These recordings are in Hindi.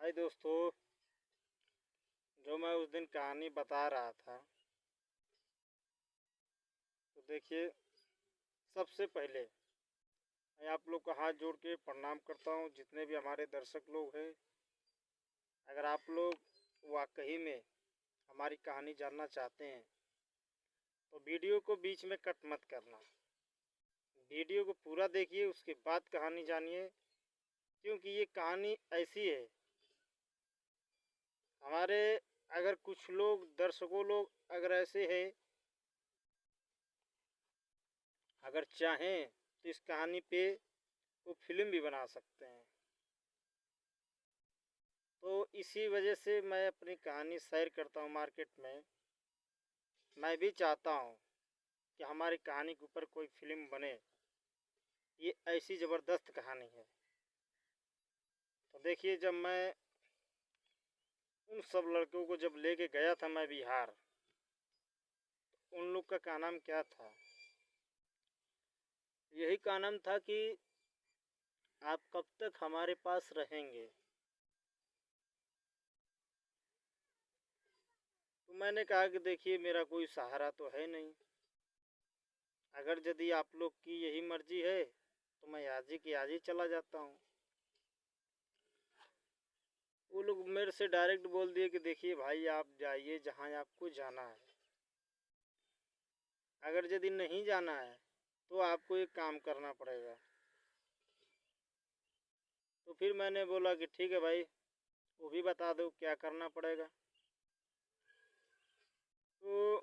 हाय दोस्तों। जो मैं उस दिन कहानी बता रहा था, तो देखिए, सबसे पहले मैं आप लोग का हाथ जोड़ के प्रणाम करता हूँ। जितने भी हमारे दर्शक लोग हैं, अगर आप लोग वाकई में हमारी कहानी जानना चाहते हैं तो वीडियो को बीच में कट मत करना। वीडियो को पूरा देखिए, उसके बाद कहानी जानिए, क्योंकि ये कहानी ऐसी है। हमारे अगर कुछ लोग दर्शकों लोग अगर ऐसे हैं, अगर चाहें तो इस कहानी पे वो फिल्म भी बना सकते हैं। तो इसी वजह से मैं अपनी कहानी शेयर करता हूँ मार्केट में। मैं भी चाहता हूँ कि हमारी कहानी के ऊपर कोई फिल्म बने। ये ऐसी ज़बरदस्त कहानी है। तो देखिए, जब मैं उन सब लड़कों को जब लेके गया था मैं बिहार, तो उन लोग का नाम क्या था? यही का नाम था कि आप कब तक हमारे पास रहेंगे। तो मैंने कहा कि देखिए, मेरा कोई सहारा तो है नहीं। अगर यदि आप लोग की यही मर्जी है तो मैं आज ही की आज ही चला जाता हूँ। वो लोग मेरे से डायरेक्ट बोल दिए कि देखिए भाई, आप जाइए जहाँ आपको जाना है। अगर यदि नहीं जाना है तो आपको एक काम करना पड़ेगा। तो फिर मैंने बोला कि ठीक है भाई, वो भी बता दो क्या करना पड़ेगा। तो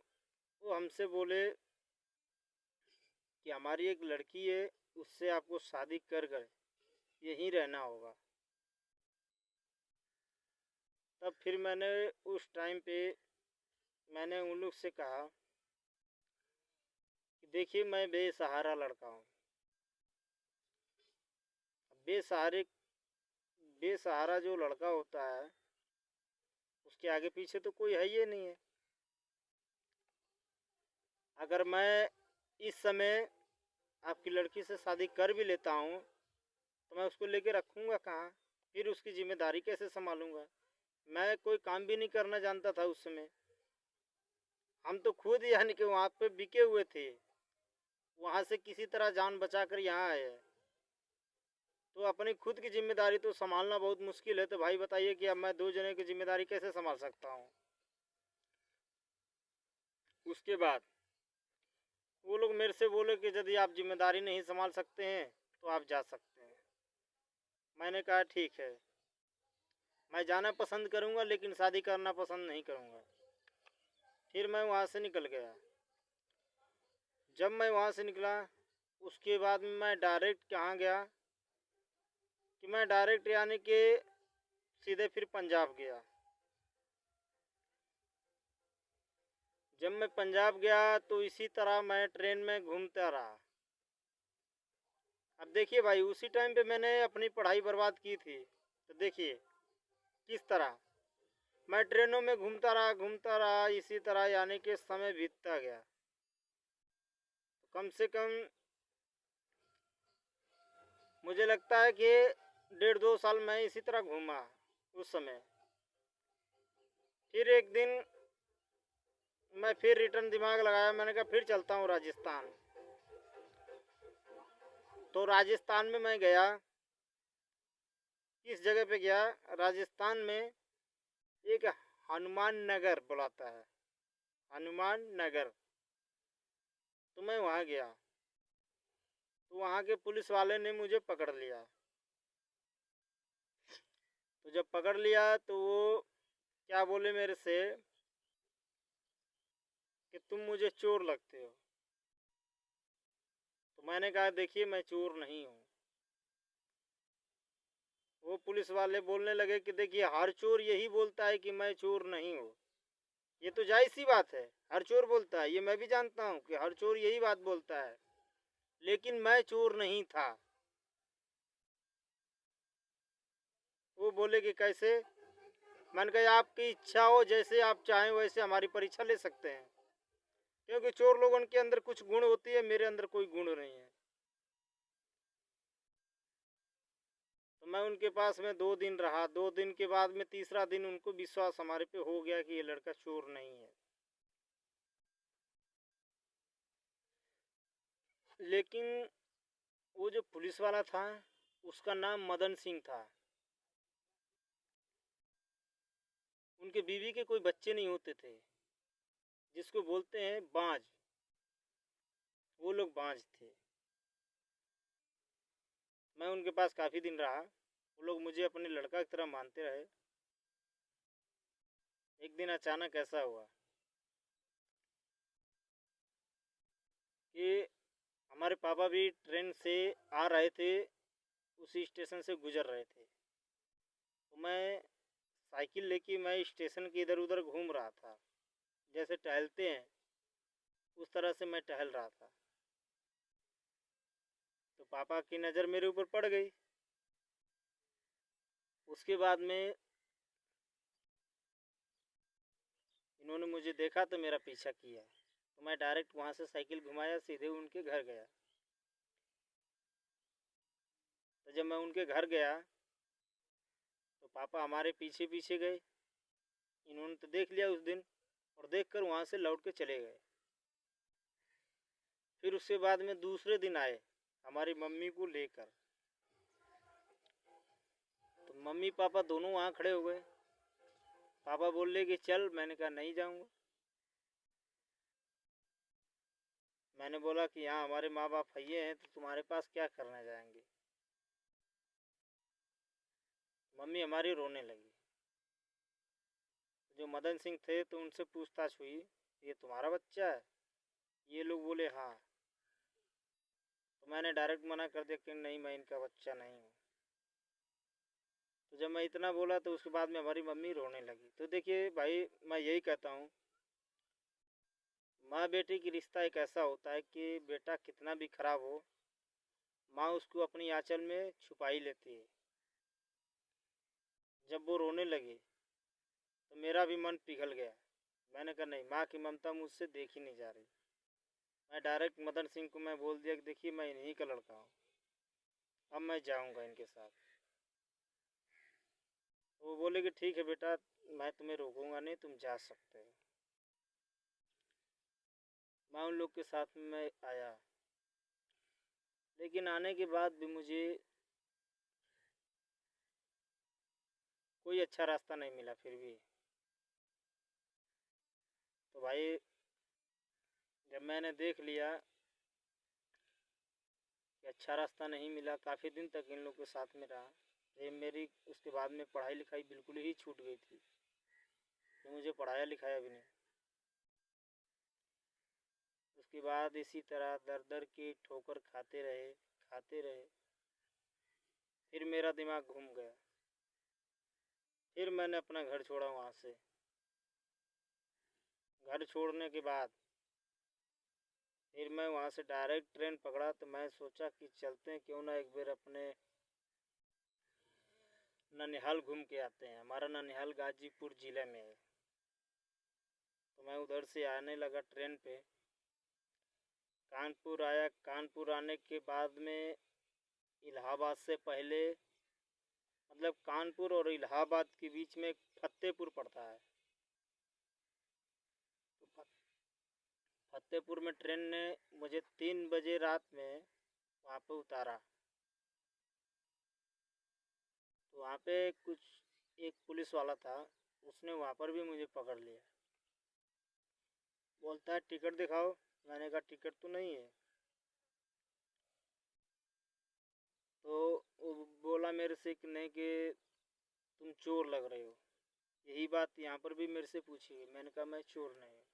वो हमसे बोले कि हमारी एक लड़की है, उससे आपको शादी कर कर यहीं रहना होगा। तब फिर मैंने उस टाइम पे मैंने उन लोग से कहा कि देखिए, मैं बेसहारा लड़का हूँ। बेसहारे बेसहारा जो लड़का होता है, उसके आगे पीछे तो कोई है ही नहीं है। अगर मैं इस समय आपकी लड़की से शादी कर भी लेता हूँ तो मैं उसको लेके रखूँगा कहाँ? फिर उसकी जिम्मेदारी कैसे संभालूँगा? मैं कोई काम भी नहीं करना जानता था उस समय। हम तो खुद यानी कि वहाँ पे बिके हुए थे। वहाँ से किसी तरह जान बचा कर यहाँ आए। तो अपनी खुद की जिम्मेदारी तो संभालना बहुत मुश्किल है। तो भाई बताइए कि अब मैं दो जने की जिम्मेदारी कैसे संभाल सकता हूँ? उसके बाद वो लोग मेरे से बोले कि यदि आप जिम्मेदारी नहीं संभाल सकते हैं तो आप जा सकते हैं। मैंने कहा ठीक है, मैं जाना पसंद करूँगा लेकिन शादी करना पसंद नहीं करूँगा। फिर मैं वहाँ से निकल गया। जब मैं वहाँ से निकला, उसके बाद मैं डायरेक्ट कहाँ गया कि मैं डायरेक्ट यानी कि सीधे फिर पंजाब गया। जब मैं पंजाब गया तो इसी तरह मैं ट्रेन में घूमता रहा। अब देखिए भाई, उसी टाइम पे मैंने अपनी पढ़ाई बर्बाद की थी। तो देखिए किस तरह मैं ट्रेनों में घूमता रहा इसी तरह, यानी कि समय बीतता गया। तो कम से कम मुझे लगता है कि 1.5-2 साल मैं इसी तरह घूमा उस समय। फिर एक दिन मैं फिर रिटर्न दिमाग लगाया, मैंने कहा फिर चलता हूँ राजस्थान। तो राजस्थान में मैं गया। किस जगह पे गया? राजस्थान में एक हनुमान नगर बुलाता है, हनुमान नगर। तो मैं वहाँ गया तो वहाँ के पुलिस वाले ने मुझे पकड़ लिया। तो जब पकड़ लिया तो वो क्या बोले मेरे से कि तुम मुझे चोर लगते हो। तो मैंने कहा देखिए, मैं चोर नहीं हूँ। वो पुलिस वाले बोलने लगे कि देखिए, हर चोर यही बोलता है कि मैं चोर नहीं हूँ। ये तो जायज़ सी बात है, हर चोर बोलता है, ये मैं भी जानता हूँ कि हर चोर यही बात बोलता है। लेकिन मैं चोर नहीं था। वो बोले कि कैसे? मैंने कहा आपकी इच्छा हो, जैसे आप चाहें वैसे हमारी परीक्षा ले सकते हैं, क्योंकि चोर लोगों के अंदर कुछ गुण होती है, मेरे अंदर कोई गुण नहीं है। तो मैं उनके पास में 2 दिन रहा, 2 दिन के बाद में तीसरा दिन उनको विश्वास हमारे पे हो गया कि ये लड़का चोर नहीं है। लेकिन वो जो पुलिस वाला था उसका नाम मदन सिंह था। उनके बीवी के कोई बच्चे नहीं होते थे, जिसको बोलते हैं बांझ। वो लोग बांझ थे। मैं उनके पास काफ़ी दिन रहा। वो लोग मुझे अपने लड़का की तरह मानते रहे। एक दिन अचानक ऐसा हुआ कि हमारे पापा भी ट्रेन से आ रहे थे, उसी स्टेशन से गुजर रहे थे। तो मैं साइकिल लेके मैं स्टेशन के इधर उधर घूम रहा था, जैसे टहलते हैं उस तरह से मैं टहल रहा था। तो पापा की नज़र मेरे ऊपर पड़ गई। उसके बाद में इन्होंने मुझे देखा तो मेरा पीछा किया। तो मैं डायरेक्ट वहाँ से साइकिल घुमाया, सीधे उनके घर गया। तो जब मैं उनके घर गया तो पापा हमारे पीछे पीछे गए। इन्होंने तो देख लिया उस दिन, और देखकर वहाँ से लौट के चले गए। फिर उसके बाद में दूसरे दिन आए हमारी मम्मी को लेकर। तो मम्मी पापा दोनों वहाँ खड़े हो गए। पापा बोल रहे कि चल, मैंने कहा नहीं जाऊँगा। मैंने बोला कि यहाँ हमारे माँ बाप भैया हैं, तो तुम्हारे पास क्या करने जाएंगे। मम्मी हमारी रोने लगी। जो मदन सिंह थे तो उनसे पूछताछ हुई, ये तुम्हारा बच्चा है? ये लोग बोले हाँ। तो मैंने डायरेक्ट मना कर दिया कि नहीं, मैं इनका बच्चा नहीं हूँ। तो जब मैं इतना बोला तो उसके बाद में हमारी मम्मी रोने लगी। तो देखिए भाई, मैं यही कहता हूँ, माँ बेटे की रिश्ता एक ऐसा होता है कि बेटा कितना भी खराब हो, माँ उसको अपनी आंचल में छुपा ही लेती है। जब वो रोने लगी तो मेरा भी मन पिघल गया। मैंने कहा नहीं, माँ की ममता मुझसे देखी नहीं जा रही। मैं डायरेक्ट मदन सिंह को मैं बोल दिया कि देखिए, मैं इन्हीं का लड़का हूँ, अब मैं जाऊँगा इनके साथ। तो वो बोले कि ठीक है बेटा, मैं तुम्हें रोकूंगा नहीं, तुम जा सकते हो। मैं उन लोग के साथ में आया। लेकिन आने के बाद भी मुझे कोई अच्छा रास्ता नहीं मिला फिर भी। तो भाई, जब मैंने देख लिया कि अच्छा रास्ता नहीं मिला, काफ़ी दिन तक इन लोग के साथ में रहा। ये मेरी उसके बाद में पढ़ाई लिखाई बिल्कुल ही छूट गई थी, तो मुझे पढ़ाया लिखाया भी नहीं। उसके बाद इसी तरह दर दर की ठोकर खाते रहे खाते रहे। फिर मेरा दिमाग घूम गया। फिर मैंने अपना घर छोड़ा वहाँ से। घर छोड़ने के बाद फिर मैं वहाँ से डायरेक्ट ट्रेन पकड़ा। तो मैं सोचा कि चलते हैं, क्यों ना एक बार अपने ननिहाल घूम के आते हैं। हमारा ननिहाल गाजीपुर ज़िले में है। तो मैं उधर से आने लगा ट्रेन पे। कानपुर आया। कानपुर आने के बाद में इलाहाबाद से पहले, मतलब कानपुर और इलाहाबाद के बीच में फतेहपुर पड़ता है। तो फतेहपुर में ट्रेन ने मुझे 3 बजे रात में वहाँ पे उतारा। तो वहाँ पे कुछ एक पुलिस वाला था, उसने वहाँ पर भी मुझे पकड़ लिया। बोलता है टिकट दिखाओ। मैंने कहा टिकट तो नहीं है। तो वो बोला मेरे से कि नहीं, कि तुम चोर लग रहे हो। यही बात यहाँ पर भी मेरे से पूछी गई। मैंने कहा मैं चोर नहीं हूँ।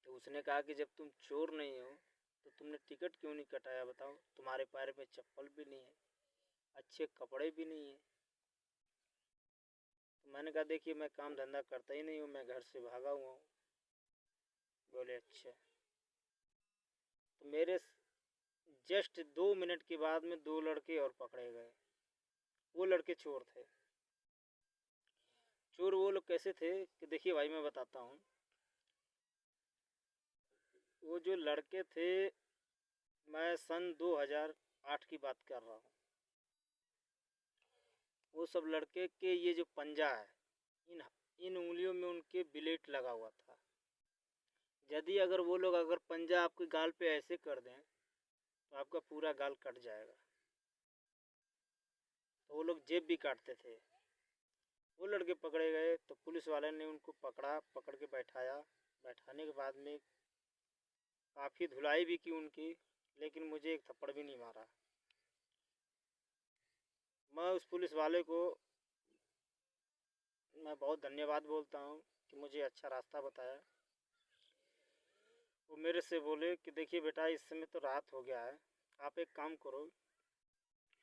तो उसने कहा कि जब तुम चोर नहीं हो तो तुमने टिकट क्यों नहीं कटाया, बताओ। तुम्हारे पैर में चप्पल भी नहीं है, अच्छे कपड़े भी नहीं है। तो मैंने कहा देखिए, मैं काम धंधा करता ही नहीं हूँ, मैं घर से भागा हुआ हूँ। बोले अच्छा। तो मेरे जस्ट 2 मिनट के बाद में 2 लड़के और पकड़े गए। वो लड़के चोर थे। चोर वो लोग कैसे थे कि देखिए भाई, मैं बताता हूँ। वो जो लड़के थे मैं सन 2008 की बात कर रहा हूँ। वो सब लड़के के ये जो पंजा है, इन इन उंगलियों में उनके ब्लेड लगा हुआ था। यदि अगर वो लोग अगर पंजा आपके गाल पे ऐसे कर दें तो आपका पूरा गाल कट जाएगा। तो वो लोग जेब भी काटते थे। वो लड़के पकड़े गए तो पुलिस वाले ने उनको पकड़ा, पकड़ के बैठाया। बैठाने के बाद में काफ़ी धुलाई भी की उनकी, लेकिन मुझे एक थप्पड़ भी नहीं मारा। मैं उस पुलिस वाले को मैं बहुत धन्यवाद बोलता हूँ कि मुझे अच्छा रास्ता बताया। वो मेरे से बोले कि देखिए बेटा, इस समय तो रात हो गया है, आप एक काम करो,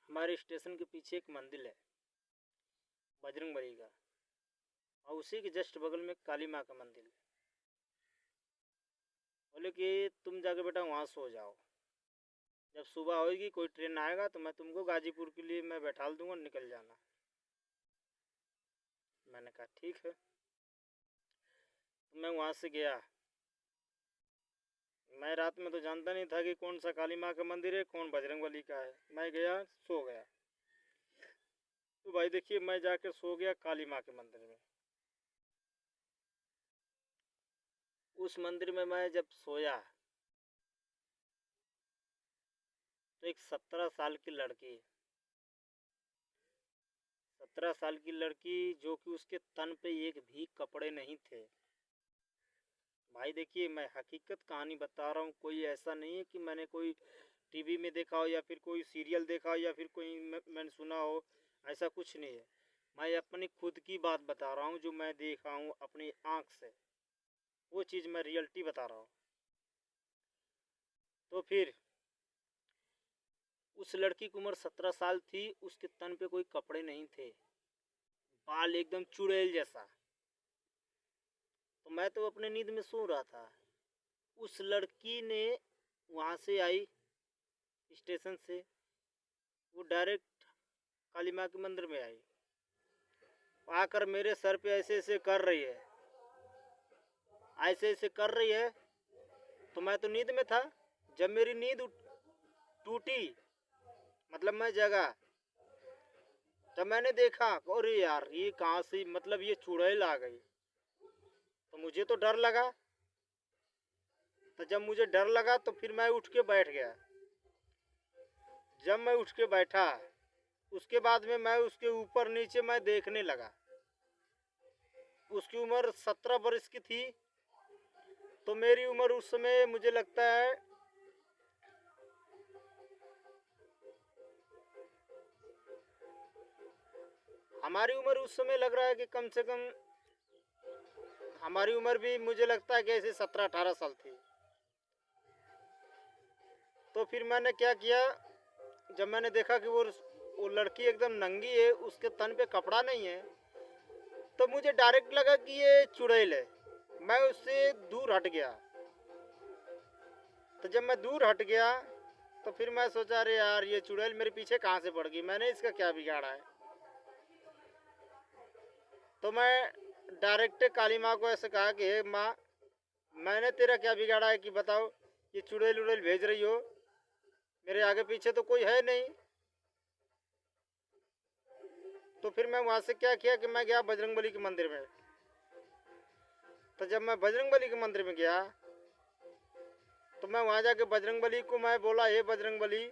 हमारे स्टेशन के पीछे एक मंदिर है बजरंगबली का, और उसी के जस्ट बगल में काली माँ का मंदिर है। बोले कि तुम जाके बेटा वहाँ सो जाओ, जब सुबह होगी कोई ट्रेन आएगा तो मैं तुमको गाजीपुर के लिए मैं बैठा दूंगा, निकल जाना। मैंने कहा ठीक है। तो मैं वहाँ से गया। मैं रात में तो जानता नहीं था कि कौन सा काली माँ का मंदिर है, कौन बजरंगबली का है। मैं गया, सो गया। तो भाई देखिए, मैं जाकर सो गया काली माँ के मंदिर में। उस मंदिर में मैं जब सोया तो एक 17 साल की लड़की, 17 साल की लड़की जो कि उसके तन पे एक भी कपड़े नहीं थे। भाई देखिए, मैं हकीकत कहानी बता रहा हूँ, कोई ऐसा नहीं है कि मैंने कोई टीवी में देखा हो या फिर कोई सीरियल देखा हो या फिर कोई मैंने सुना हो, ऐसा कुछ नहीं है। मैं अपनी खुद की बात बता रहा हूँ, जो मैं देखा हूँ अपनी आँख से, वो चीज़ मैं रियलिटी बता रहा हूँ। तो फिर उस लड़की की उम्र 17 साल थी, उसके तन पे कोई कपड़े नहीं थे, बाल एकदम चुड़ैल जैसा। तो मैं तो अपने नींद में सो रहा था। उस लड़की ने वहाँ से आई स्टेशन से, वो डायरेक्ट काली माँ के मंदिर में आई, आकर मेरे सर पे ऐसे ऐसे कर रही है, ऐसे ऐसे कर रही है। तो मैं तो नींद में था। जब मेरी नींद टूटी, मतलब मैं जगा, तब मैंने देखा, अरे यार ये कहाँ से, मतलब ये चुड़ैल आ गई। तो मुझे तो डर लगा। तो जब मुझे डर लगा तो फिर मैं उठ के बैठ गया। जब मैं उठ के बैठा, उसके बाद में मैं उसके ऊपर नीचे मैं देखने लगा। उसकी उम्र 17 वर्ष की थी, तो मेरी उम्र उस समय मुझे लगता है हमारी उम्र उस समय लग रहा है कि कम से कम हमारी उम्र भी मुझे लगता है कि ऐसे 17-18 साल थी। तो फिर मैंने क्या किया, जब मैंने देखा कि वो लड़की एकदम नंगी है, उसके तन पे कपड़ा नहीं है, तो मुझे डायरेक्ट लगा कि ये चुड़ैल है। मैं उससे दूर हट गया। तो जब मैं दूर हट गया तो फिर मैं सोचा, अरे यार ये चुड़ैल मेरे पीछे कहाँ से पड़ गई, मैंने इसका क्या बिगाड़ा है। तो मैं डायरेक्ट काली माँ को ऐसे कहा कि हे माँ, मैंने तेरा क्या बिगाड़ा है कि बताओ, ये चुड़ैल उड़ैल भेज रही हो, मेरे आगे पीछे तो कोई है नहीं। तो फिर मैं वहाँ से क्या किया कि मैं गया बजरंगबली के मंदिर में। तो जब मैं बजरंगबली के मंदिर में गया तो मैं वहाँ जाके बजरंगबली को मैं बोला, हे बजरंगबली,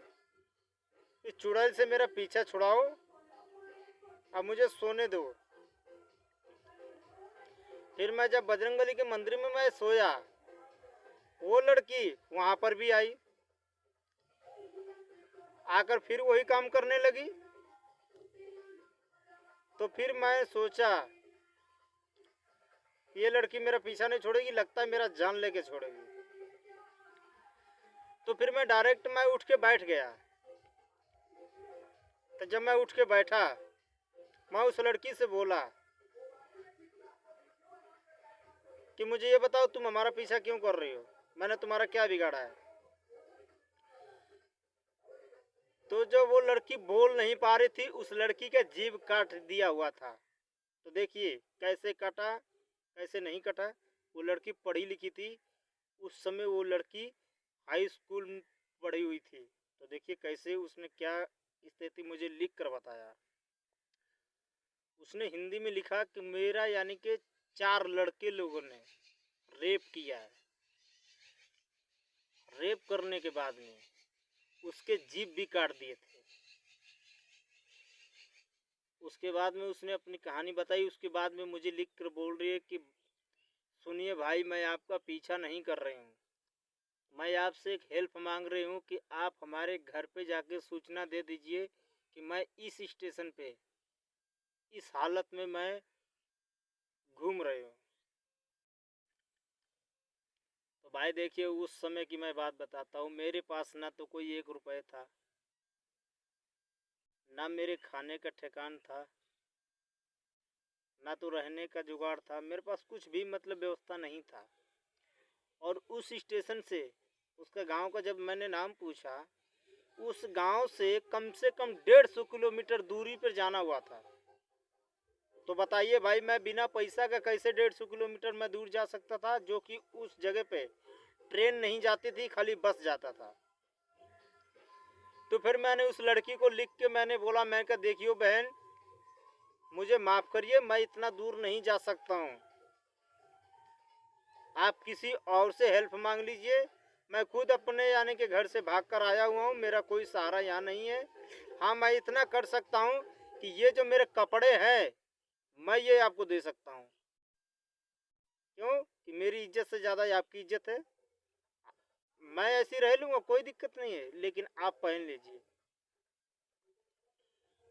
इस चुड़ैल से मेरा पीछा छुड़ाओ, अब मुझे सोने दो। फिर मैं जब बजरंगबली के मंदिर में मैं सोया, वो लड़की वहाँ पर भी आई, आकर फिर वही काम करने लगी। तो फिर मैं सोचा ये लड़की मेरा पीछा नहीं छोड़ेगी, लगता है मेरा जान लेके छोड़ेगी। तो फिर मैं डायरेक्ट मैं उठ के बैठ गया। तो जब मैं उठ के बैठा, मैं उस लड़की से बोला कि मुझे ये बताओ तुम हमारा पीछा क्यों कर रही हो, मैंने तुम्हारा क्या बिगाड़ा है। तो जो वो लड़की बोल नहीं पा रही थी, उस लड़की का जीभ काट दिया हुआ था। तो देखिए कैसे कटा, कैसे नहीं कटा। वो लड़की पढ़ी लिखी थी। उस समय वो लड़की हाई स्कूल पड़ी हुई थी। तो देखिए कैसे उसने क्या स्थिति मुझे लिख कर बताया। उसने हिंदी में लिखा कि मेरा यानी कि 4 लड़के लोगों ने रेप किया है। रेप करने के बाद में उसके जीभ भी काट दिए थे। उसके बाद में उसने अपनी कहानी बताई। उसके बाद में मुझे लिख कर बोल रही है कि सुनिए भाई, मैं आपका पीछा नहीं कर रही हूँ, मैं आपसे एक हेल्प मांग रही हूँ कि आप हमारे घर पे जाके सूचना दे दीजिए कि मैं इस स्टेशन पे इस हालत में मैं घूम रही हूँ। तो भाई देखिए, उस समय की मैं बात बताता हूँ। मेरे पास ना तो कोई 1 रुपये था, ना मेरे खाने का ठिकान था, ना तो रहने का जुगाड़ था। मेरे पास कुछ भी मतलब व्यवस्था नहीं था। और उस स्टेशन से उसका गांव का जब मैंने नाम पूछा, उस गांव से कम 150 किलोमीटर दूरी पर जाना हुआ था। तो बताइए भाई, मैं बिना पैसा का कैसे 150 किलोमीटर मैं दूर जा सकता था, जो कि उस जगह पे ट्रेन नहीं जाती थी, खाली बस जाता था। तो फिर मैंने उस लड़की को लिख के मैंने बोला, मैं कहा देखियो बहन, मुझे माफ़ करिए, मैं इतना दूर नहीं जा सकता हूँ, आप किसी और से हेल्प मांग लीजिए। मैं खुद अपने यानी कि घर से भाग कर आया हुआ हूँ, मेरा कोई सहारा यहाँ नहीं है। हाँ, मैं इतना कर सकता हूँ कि ये जो मेरे कपड़े हैं मैं ये आपको दे सकता हूँ। क्यों कि मेरी इज्जत से ज़्यादा आपकी इज्जत है। मैं ऐसी रह लूँगा, कोई दिक्कत नहीं है, लेकिन आप पहन लीजिए।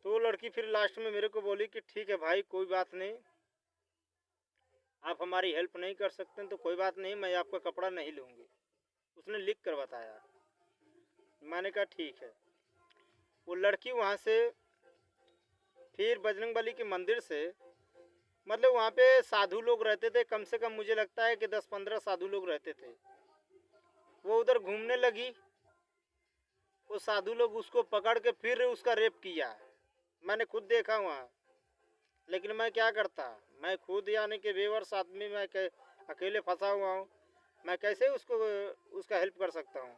तो वो लड़की फिर लास्ट में मेरे को बोली कि ठीक है भाई, कोई बात नहीं, आप हमारी हेल्प नहीं कर सकते तो कोई बात नहीं, मैं आपका कपड़ा नहीं लूँगी। उसने लिख कर बताया। मैंने कहा ठीक है। वो लड़की वहाँ से फिर बजरंगबली के मंदिर से, मतलब वहाँ पे साधु लोग रहते थे, कम से कम मुझे लगता है कि 10-15 साधु लोग रहते थे। वो उधर घूमने लगी। वो साधु लोग उसको पकड़ के फिर उसका रेप किया। मैंने खुद देखा वहाँ। लेकिन मैं क्या करता, मैं खुद यानी कि बेवर्स आदमी, मैं अकेले फंसा हुआ हूँ, मैं कैसे उसको उसका हेल्प कर सकता हूँ।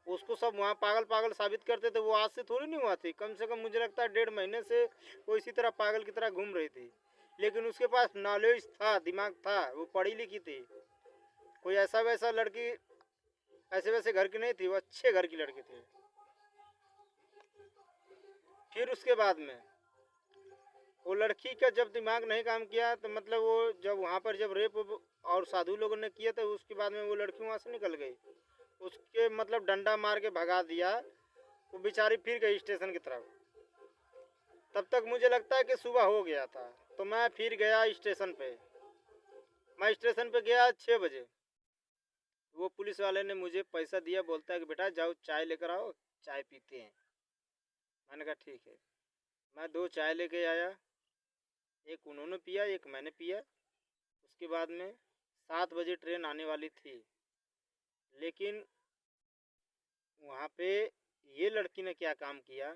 उसको सब वहाँ पागल पागल साबित करते थे। वो आज से थोड़ी नहीं हुआ थी, कम से कम मुझे लगता है 1.5 महीने से वो इसी तरह पागल की तरह घूम रही थी। लेकिन उसके पास नॉलेज था, दिमाग था, वो पढ़ी लिखी थी। कोई ऐसा वैसा लड़की, ऐसे वैसे घर की नहीं थी, वो अच्छे घर की लड़की थी। फिर उसके बाद में वो लड़की का जब दिमाग नहीं काम किया, तो मतलब वो जब वहाँ पर जब रेप और साधु लोगों ने किया, तो उसके बाद में वो लड़की वहाँ से निकल गई। उसके मतलब डंडा मार के भगा दिया। वो बेचारी फिर गई स्टेशन की तरफ। तब तक मुझे लगता है कि सुबह हो गया था। तो मैं फिर गया स्टेशन पे। मैं स्टेशन पे गया 6 बजे। वो पुलिस वाले ने मुझे पैसा दिया, बोलता है कि बेटा जाओ चाय लेकर आओ, चाय पीते हैं। मैंने कहा ठीक है। मैं 2 चाय लेके आया, एक उन्होंने पिया, एक मैंने पिया। उसके बाद में 7 बजे ट्रेन आने वाली थी। लेकिन वहाँ पे ये लड़की ने क्या काम किया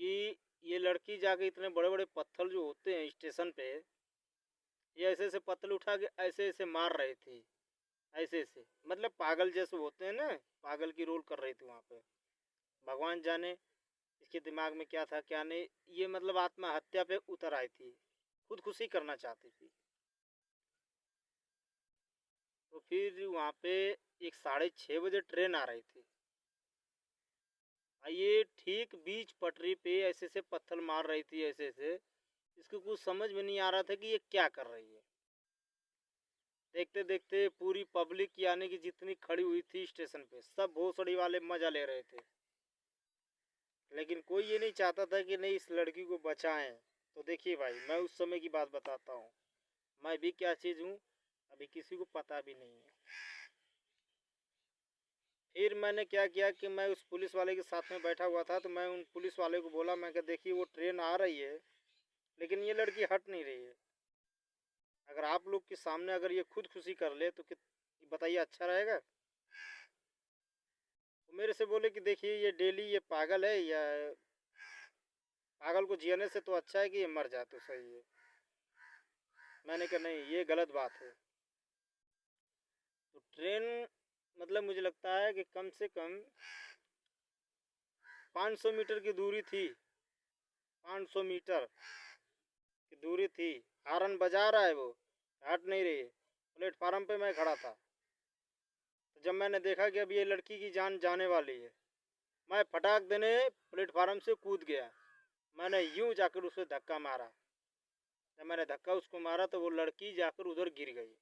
कि ये लड़की जाके इतने बड़े बड़े पत्थर जो होते हैं स्टेशन पे, ये ऐसे ऐसे पत्थर उठा के ऐसे ऐसे मार रही थी। ऐसे ऐसे मतलब पागल जैसे होते हैं ना, पागल की रोल कर रही थी वहाँ पे। भगवान जाने इसके दिमाग में क्या था क्या नहीं। ये मतलब आत्महत्या पे उतर आई थी, खुदकुशी करना चाहती थी। तो फिर वहाँ पे एक 6:30 बजे ट्रेन आ रही थी। ये ठीक बीच पटरी पे ऐसे से पत्थर मार रही थी, ऐसे ऐसे। इसको कुछ समझ में नहीं आ रहा था कि ये क्या कर रही है। देखते देखते पूरी पब्लिक यानी कि जितनी खड़ी हुई थी स्टेशन पे, सब भोसड़ी वाले मजा ले रहे थे। लेकिन कोई ये नहीं चाहता था कि नहीं, इस लड़की को बचाएं। तो देखिए भाई, मैं उस समय की बात बताता हूँ। मैं भी क्या चीज़ हूँ अभी किसी को पता भी नहीं है। फिर मैंने क्या किया कि मैं उस पुलिस वाले के साथ में बैठा हुआ था। तो मैं उन पुलिस वाले को बोला, मैं कहा देखिए वो ट्रेन आ रही है, लेकिन ये लड़की हट नहीं रही है। अगर आप लोग के सामने अगर ये खुदकुशी कर ले तो बताइए अच्छा रहेगा। वो मेरे से बोले कि देखिए ये डेली ये पागल है, या पागल को जियाने से तो अच्छा है कि ये मर जाए तो सही है। मैंने कहा नहीं, ये गलत बात है। तो ट्रेन मतलब मुझे लगता है कि कम से कम 500 मीटर की दूरी थी, 500 मीटर की दूरी थी। हॉर्न बजा रहा है वो, हट नहीं रही है। प्लेटफार्म पे मैं खड़ा था, तो जब मैंने देखा कि अब ये लड़की की जान जाने वाली है, मैं फटाक देने प्लेटफार्म से कूद गया। मैंने यूं जाकर उसे धक्का मारा। जब मैंने धक्का उसको मारा तो वो लड़की जाकर उधर गिर गई।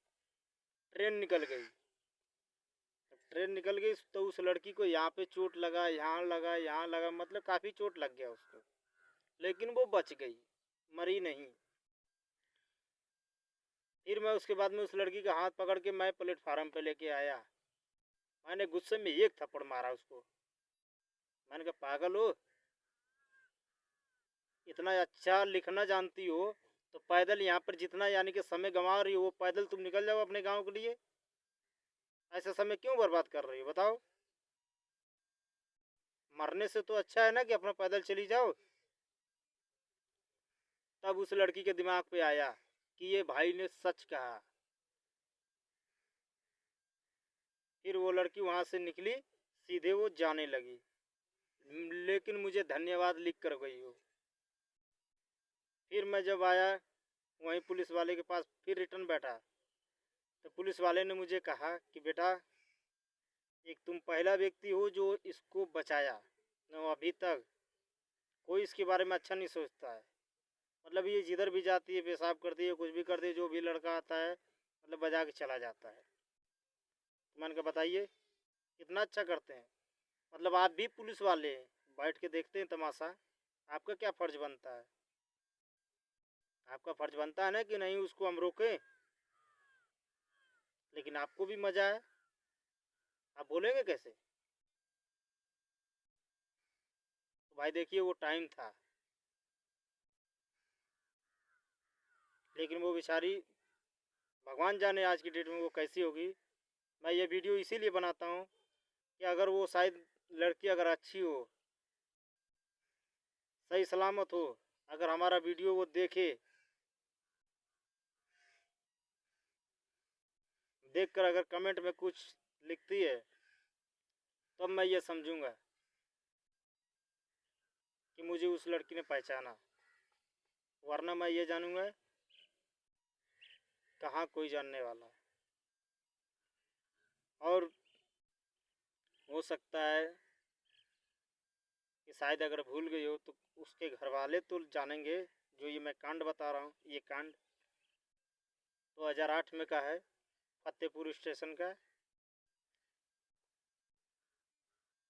ट्रेन निकल गई। जब ट्रेन निकल गई तो उस लड़की को यहाँ पे चोट लगा, यहाँ लगा, यहाँ लगा, मतलब काफ़ी चोट लग गया उसको, लेकिन वो बच गई, मरी नहीं। फिर मैं उसके बाद में उस लड़की का हाथ पकड़ के मैं प्लेटफार्म पे लेके आया। मैंने गुस्से में एक थप्पड़ मारा उसको। मैंने कहा पागल हो, इतना अच्छा लिखना जानती हो तो पैदल यहाँ पर जितना यानी कि समय गंवा रही हो वो पैदल तुम निकल जाओ अपने गांव के लिए। ऐसा समय क्यों बर्बाद कर रही हो बताओ। मरने से तो अच्छा है ना कि अपना पैदल चली जाओ। तब उस लड़की के दिमाग पे आया कि ये भाई ने सच कहा। फिर वो लड़की वहां से निकली, सीधे वो जाने लगी, लेकिन मुझे धन्यवाद लिख कर गई हो। फिर मैं जब आया वहीं पुलिस वाले के पास, फिर रिटर्न बैठा, तो पुलिस वाले ने मुझे कहा कि बेटा, एक तुम पहला व्यक्ति हो जो इसको बचाया, न अभी तक कोई इसके बारे में अच्छा नहीं सोचता है। मतलब ये जिधर भी जाती है, पेशाब करती है, कुछ भी करती है, जो भी लड़का आता है मतलब बजा के चला जाता है। तो मैंने कहा बताइए कितना अच्छा करते हैं। मतलब आप भी पुलिस वाले हैं, बैठ के देखते हैं तमाशा, आपका क्या फ़र्ज बनता है? आपका फ़र्ज बनता है ना कि नहीं उसको हम रोकें, लेकिन आपको भी मज़ा है, आप बोलेंगे कैसे? तो भाई देखिए वो टाइम था, लेकिन वो बेचारी भगवान जाने आज की डेट में वो कैसी होगी। मैं ये वीडियो इसीलिए बनाता हूँ कि अगर वो शायद लड़की अगर अच्छी हो, सही सलामत हो, अगर हमारा वीडियो वो देखे, देखकर अगर कमेंट में कुछ लिखती है, तब मैं ये समझूंगा कि मुझे उस लड़की ने पहचाना, वरना मैं ये जानूंगा कहाँ कोई जानने वाला है। और हो सकता है कि शायद अगर भूल गई हो तो उसके घर वाले तो जानेंगे। जो ये मैं कांड बता रहा हूँ, ये कांड 2008 में का है, फतेहपुर स्टेशन का।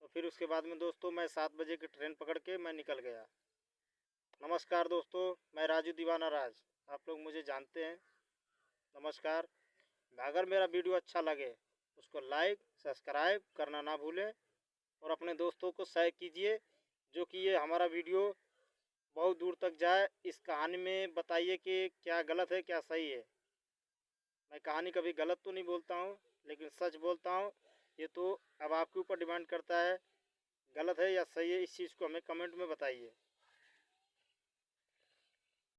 तो फिर उसके बाद में दोस्तों मैं 7 बजे की ट्रेन पकड़ के मैं निकल गया। नमस्कार दोस्तों, मैं राजू दीवाना राज, आप लोग मुझे जानते हैं। नमस्कार। अगर मेरा वीडियो अच्छा लगे उसको लाइक सब्सक्राइब करना ना भूलें, और अपने दोस्तों को शेयर कीजिए, जो कि ये हमारा वीडियो बहुत दूर तक जाए। इस कहानी में बताइए कि क्या गलत है क्या सही है। मैं कहानी कभी गलत तो नहीं बोलता हूँ, लेकिन सच बोलता हूँ। ये तो अब आपके ऊपर डिमांड करता है, गलत है या सही है, इस चीज़ को हमें कमेंट में बताइए।